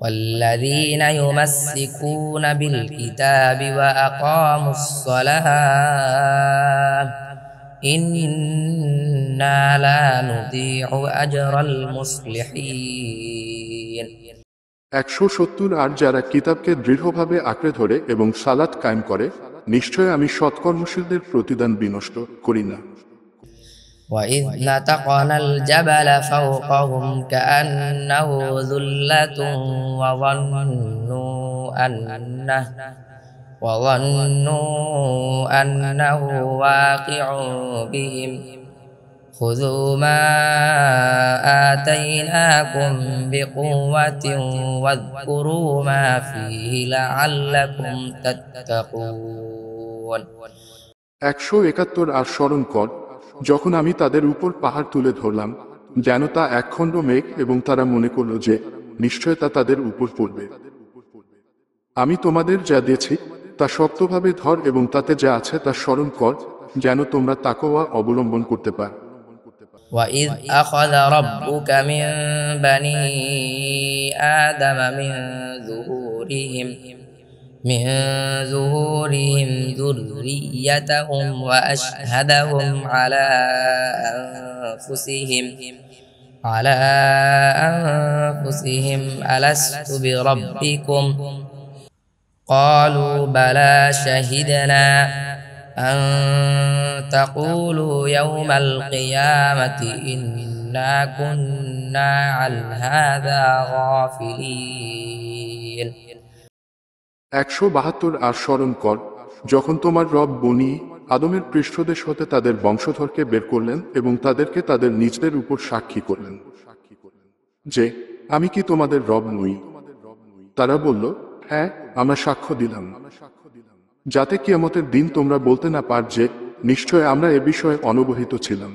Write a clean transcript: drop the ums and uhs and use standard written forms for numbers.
والذين يمسكون بالكتاب وأقاموا الصلاة إنا لا نضيع أجر المصلحين 170 আর যারা কিতাবকে দৃঢ়ভাবে আঁকড়ে ধরে এবং সালাত কায়েম করে নিশ্চয় আমি সৎকর্মশীলদের প্রতিদান বিনষ্ট করি না। وإذ نتقنا الجبل فوقهم كأنه ذلة وظنوا أنه واقع بهم خذوا ما آتيناكم بقوة واذكروا ما فيه لعلكم تتقون 171 আর স্মরণ কর যখন আমি তাদের উপর পাহাড় তুলে ধরলাম যেন তা একখণ্ড মেঘ এবং তারা মনে করল যে নিশ্চয় তা তাদের উপর পড়বে। আমি তোমাদের যা দিয়েছি তা শক্তভাবে ধর এবং তাতে যা আছে তা স্মরণ কর যেন তোমরা তাকওয়া অবলম্বন করতে পারো। وَإِذْ أَخَذَ رَبُّكَ مِنْ بَنِي آدَمَ من ظهورهم ذريتهم وأشهدهم على أنفسهم ألست بربكم قالوا بلى شهدنا أن تقولوا يوم القيامة إنا كنا عن هذا غافلين 172 আর স্মরণ কর যখন তোমার রব বনি আদমের পৃষ্ঠদেশ হতে তাদের বংশধরকে বের করলেন এবং তাদেরকে তাদের নিজদের উপর সাক্ষী করলেন যে আমি কি তোমাদের রব নই। তারা বলল হ্যাঁ আমরা সাক্ষ্য দিলাম, যাতে কিয়ামতের দিন তোমরা বলতে না পার যে নিশ্চয় আমরা এ বিষয়ে অনবহিত ছিলাম।